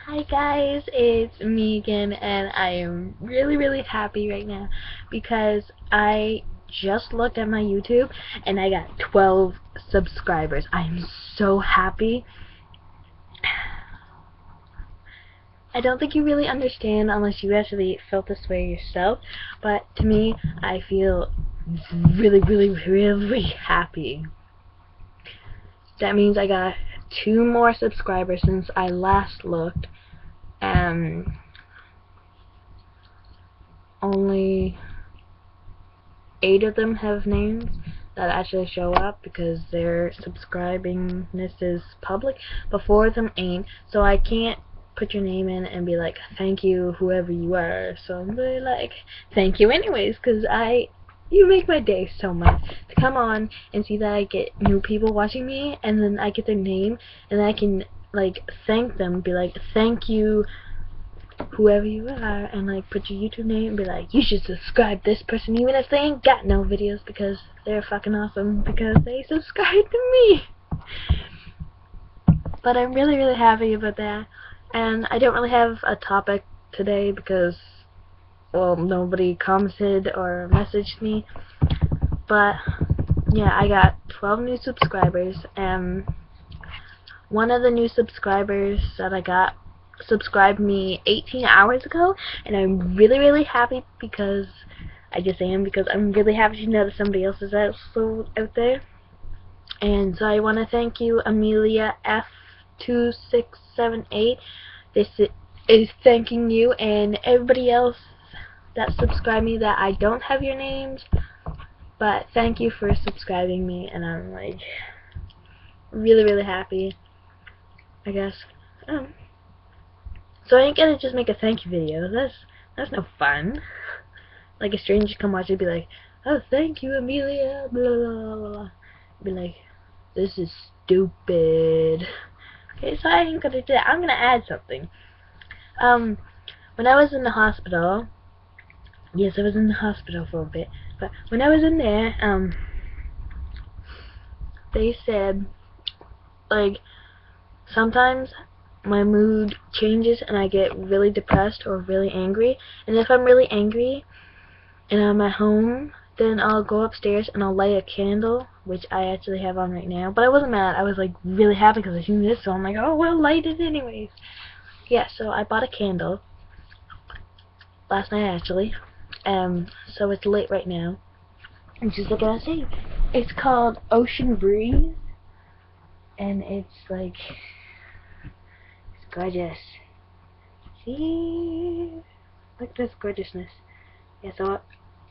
Hi guys, it's me again, and I am really happy right now because I just looked at my YouTube and I got 12 subscribers. I am so happy. I don't think you really understand unless you actually felt this way yourself, but to me, I feel really happy. That means I got 2 more subscribers since I last looked. Only 8 of them have names that actually show up because their subscribingness is public, but 4 of them ain't, so I can't put your name in and be like, thank you whoever you are. So I'm really like, thank you anyways, because you make my day so much to come on and see that I get new people watching me, and then I get their name, and then I can like thank them, be like, thank you whoever you are, and like put your YouTube name and be like, you should subscribe this person even if they ain't got no videos, because they're fucking awesome because they subscribe to me. But I'm really happy about that, and I don't really have a topic today because, well, nobody commented or messaged me. But yeah, I got 12 new subscribers, and one of the new subscribers that I got subscribed me 18 hours ago, and I'm really happy because I just am, because I'm really happy to know that somebody else is also out there. And so I want to thank you, Amelia F2678. This is thanking you, and everybody else that subscribed me that I don't have your names, but thank you for subscribing me, and I'm like really happy, I guess. So I ain't gonna just make a thank you video. That's no fun. Like a stranger come watch it, be like, oh, thank you, Amelia, blah blah blah. Be like, this is stupid. Okay, so I ain't gonna do that. I'm gonna add something. When I was in the hospital, yes, I was in the hospital for a bit, but when I was in there, they said, like, sometimes my mood changes and I get really depressed or really angry, and if I'm really angry and I'm at home, then I'll go upstairs and I'll light a candle, which I actually have on right now. But I wasn't mad. I was like really happy because I seen this, so I'm like, oh well, light it anyways. Yeah, so I bought a candle last night actually. So it's late right now. And just look at it. It's called Ocean Breeze, and it's like, it's gorgeous. See, look at this gorgeousness. Yeah, so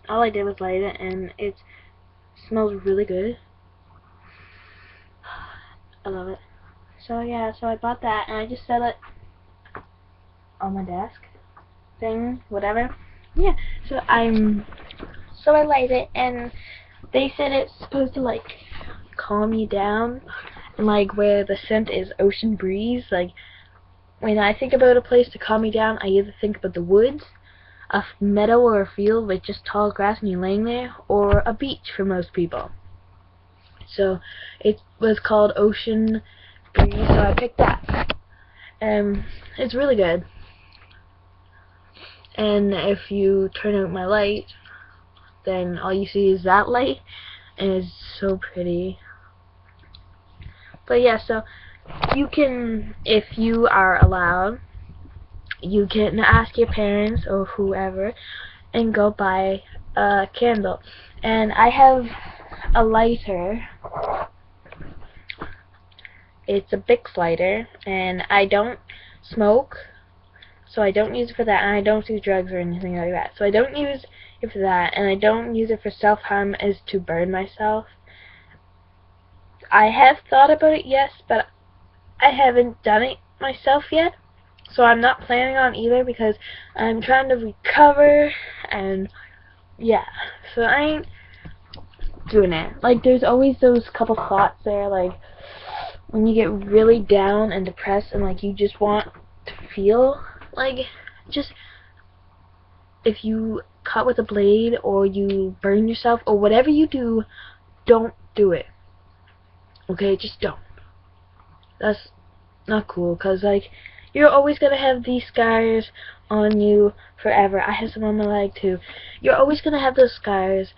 all I did was light it, and it smells really good. I love it. So yeah, so I bought that, and I just set it on my desk thing, whatever. Yeah, so I light it, and they said it's supposed to like calm you down, and like where the scent is Ocean Breeze. Like when I think about a place to calm me down, I either think about the woods, a meadow or a field with just tall grass and you're laying there, or a beach for most people. So it was called Ocean Breeze, so I picked that. It's really good. And if you turn out my light, then all you see is that light, and it's so pretty. But yeah, so you can, if you are allowed, you can ask your parents or whoever and go buy a candle. And I have a lighter. It's a Bix lighter, and I don't smoke, so I don't use it for that, and I don't do drugs or anything like that. So I don't use it for that, and I don't use it for self-harm as to burn myself. I have thought about it, yes, but I haven't done it myself yet. So I'm not planning on either because I'm trying to recover, and yeah, so I ain't doing it. Like, there's always those couple thoughts there, like when you get really down and depressed and like you just want to feel like, just, if you cut with a blade or you burn yourself or whatever you do, don't do it. Okay, just don't. That's not cool, because like You're always gonna have these scars on you forever. I have some on my leg too. You're always gonna have those scars.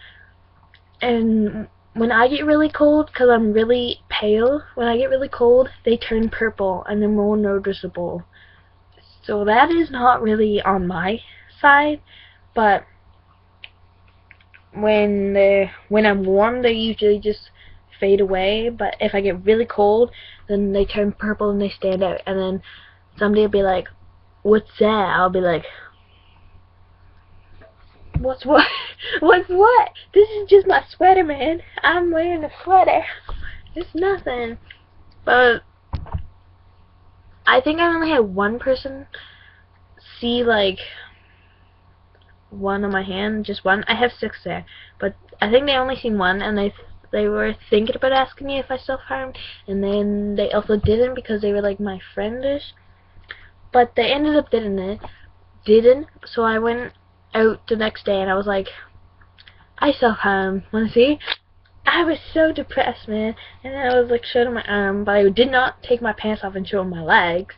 And when I get really cold, because I'm really pale, when I get really cold, they turn purple and they're more noticeable. So that is not really on my side, but when I'm warm, they usually just fade away. But if I get really cold, then they turn purple and they stand out. And then somebody will be like, "What's that?" I'll be like, "What's what? What's what? This is just my sweater, man. I'm wearing a sweater. It's nothing." But I think I only had one person see like one on my hand, just one. I have 6 there, but I think they only seen one, and they were thinking about asking me if I self-harmed, and then they also didn't because they were like my friendish, but they ended up didn't, so I went out the next day and I was like, I self-harmed, wanna see? I was so depressed, man, and I was like showing my arm, but I did not take my pants off and show my legs,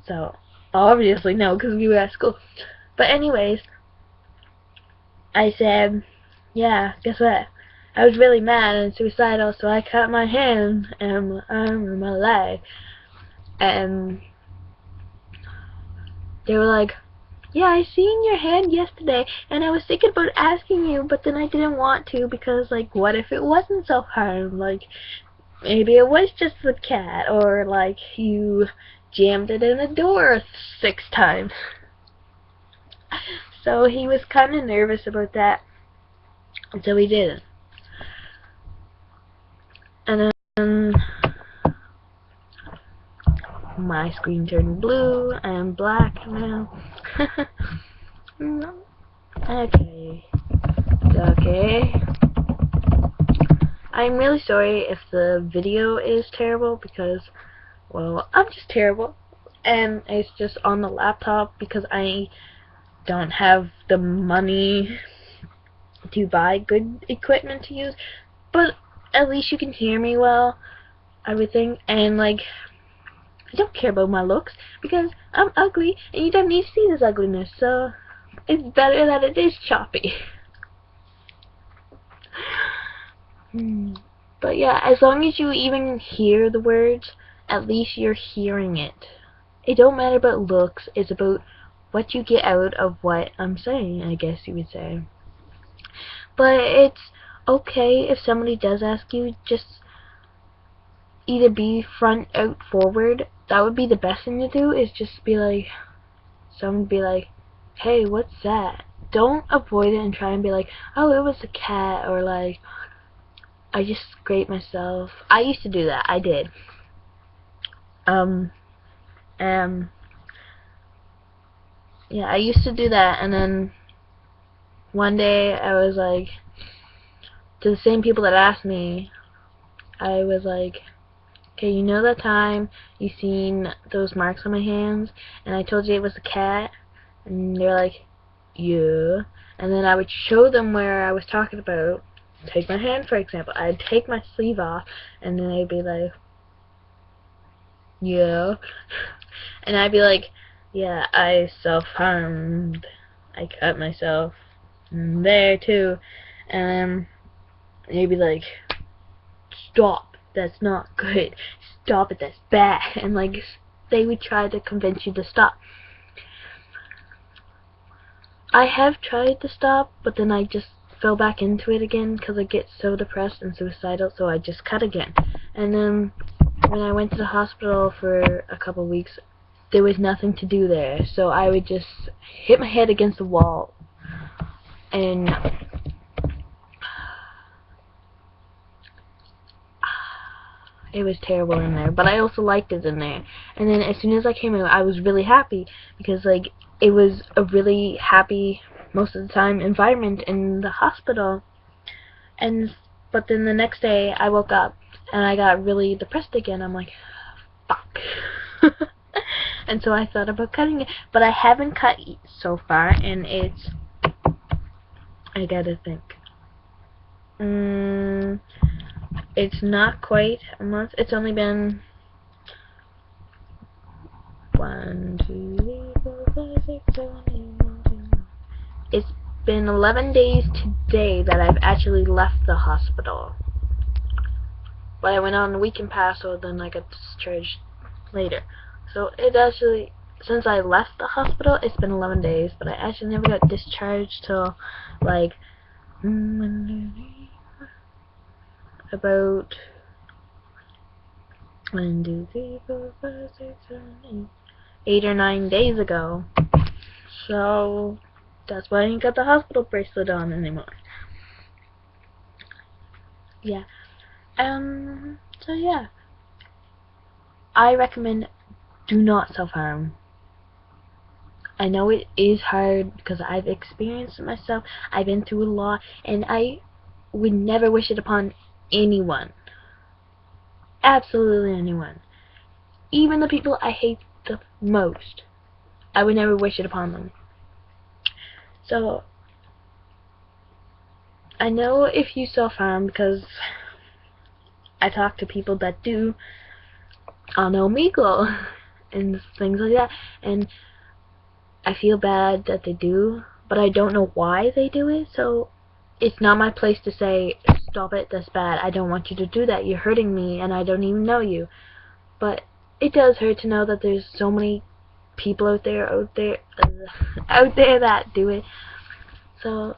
so obviously no, because we were at school. But anyways, I said, yeah, guess what? I was really mad and suicidal, so I cut my hand and my arm and my leg. And they were like, yeah, I seen your hand yesterday, and I was thinking about asking you, but then I didn't want to because, like, what if it wasn't self-harm? Like, maybe it was just the cat, or, like, you jammed it in a door 6 times. So he was kind of nervous about that, and so he didn't. And then my screen turned blue and black now. Okay. Okay. I'm really sorry if the video is terrible because, well, I'm just terrible. And it's just on the laptop because I don't have the money to buy good equipment to use. But at least you can hear me well, everything, and like, I don't care about my looks because I'm ugly and you don't need to see this ugliness, so it's better that it is choppy. But yeah, as long as you even hear the words, at least you're hearing it. It don't matter about looks, it's about what you get out of what I'm saying, I guess you would say. But it's okay if somebody does ask you, just either be front out forward. That would be the best thing to do, is just be like, someone be like, hey, what's that? Don't avoid it and try and be like, oh, it was a cat, or like, I just scraped myself. I used to do that. I did. Yeah, I used to do that, and then one day I was like, to the same people that asked me, I was like, okay, you know that time you seen those marks on my hands, and I told you it was a cat? And they're like, yeah. And then I would show them where I was talking about. Take my hand, for example. I'd take my sleeve off, and then they'd be like, yeah. And I'd be like, yeah, I self-harmed. I cut myself there, too. And they'd be like, stop. That's not good. Stop it. That's bad. And, like, they would try to convince you to stop. I have tried to stop, but then I just fell back into it again because I get so depressed and suicidal, so I just cut again. And then when I went to the hospital for a couple of weeks, there was nothing to do there, so I would just hit my head against the wall, and it was terrible in there, but I also liked it in there. And then as soon as I came out, I was really happy because, like, it was a really happy, most of the time, environment in the hospital. But then the next day, I woke up and I got really depressed again. I'm like, fuck. And so I thought about cutting it, but I haven't cut so far, and it's, I gotta think. It's not quite a month. It's only been 1, 1, 2, 3, 4, 5, 6, 7, 8, 9, 10. It's been 11 days today that I've actually left the hospital. But I went on a weekend pass, so then I got discharged later. So it actually, since I left the hospital, it's been 11 days, but I actually never got discharged till like about 1, 2, 3, 4, 5, 6, 7, 8 or 9 days ago. So that's why I ain't got the hospital bracelet on anymore. Yeah. So yeah. I recommend do not self-harm. I know it is hard because I've experienced it myself. I've been through a lot, and I would never wish it upon anyone. Absolutely anyone. Even the people I hate the most, I would never wish it upon them. So, I know if you self-harm, because I talk to people that do on Omegle and things like that, and I feel bad that they do, but I don't know why they do it, so it's not my place to say, stop it, that's bad, I don't want you to do that, you're hurting me, and I don't even know you. But it does hurt to know that there's so many people out there that do it. So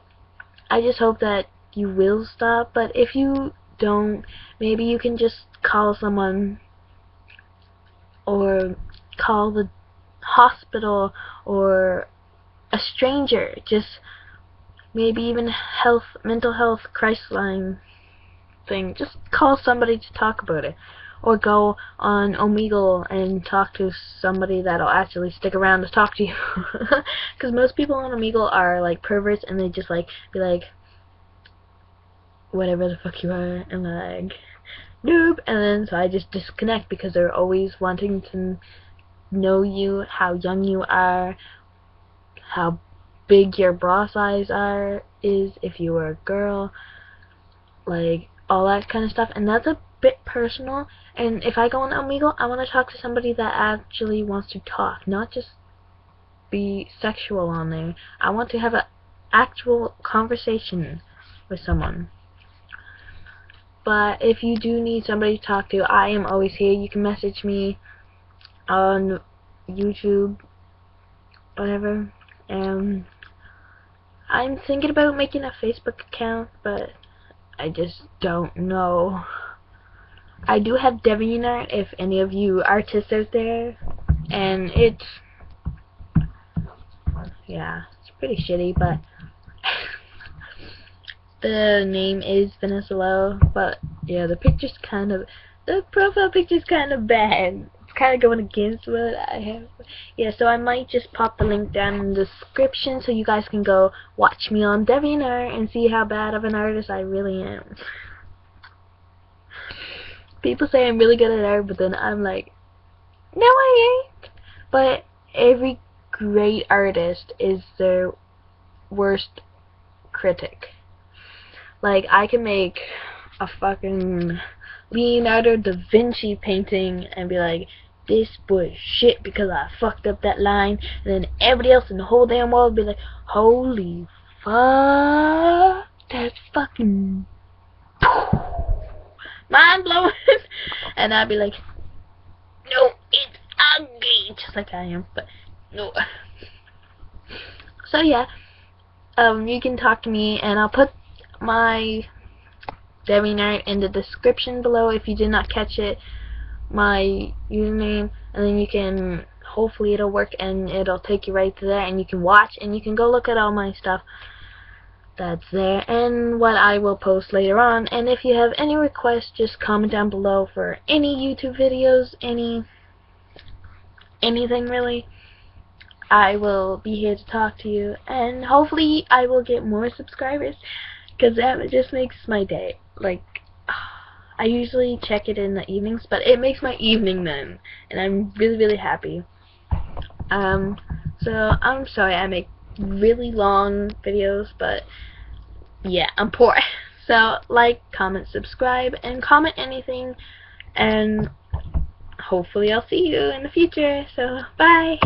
I just hope that you will stop, but if you don't, maybe you can just call someone or call the hospital or a stranger, just maybe even mental health crisis line thing. Just call somebody to talk about it, or go on Omegle and talk to somebody that'll actually stick around to talk to you. Because most people on Omegle are like perverts, and they just like be like, whatever the fuck you are, and like, nope, and then so I just disconnect because they're always wanting to know you, how young you are, how big your bra size is, if you were a girl, like all that kind of stuff, and that's a bit personal. And if I go on Omegle, I want to talk to somebody that actually wants to talk, not just be sexual on there. I want to have an actual conversation with someone. But if you do need somebody to talk to, I am always here. You can message me on YouTube, whatever. I'm thinking about making a Facebook account, but I just don't know. I do have DeviantArt if any of you artists out there, and it's, yeah, it's pretty shitty, but the name is Vanessa Lowe, but yeah, the profile picture's kind of bad. It's kind of going against what I have. Yeah, so I might just pop the link down in the description so you guys can go watch me on DeviantArt and see how bad of an artist I really am. People say I'm really good at art, but then I'm like, no I ain't. But every great artist is their worst critic. Like, I can make a fucking Leonardo da Vinci painting and be like, this was shit because I fucked up that line, and then everybody else in the whole damn world would be like, holy fuck, that's fucking mind blowing. And I'd be like, no, it's ugly, just like I am, but no. So yeah, you can talk to me, and I'll put my DeviantArt in the description below if you did not catch it, my username, and then you can, hopefully it'll work and it'll take you right to there, and you can watch and you can go look at all my stuff that's there and what I will post later on. And if you have any requests, just comment down below for any YouTube videos, anything really. I will be here to talk to you, and hopefully I will get more subscribers, because that just makes my day. Like, I usually check it in the evenings, but it makes my evening then, and I'm really, really happy. So I'm sorry I make really long videos, but yeah, I'm poor. So like, comment, subscribe, and comment anything, and hopefully I'll see you in the future. So, bye!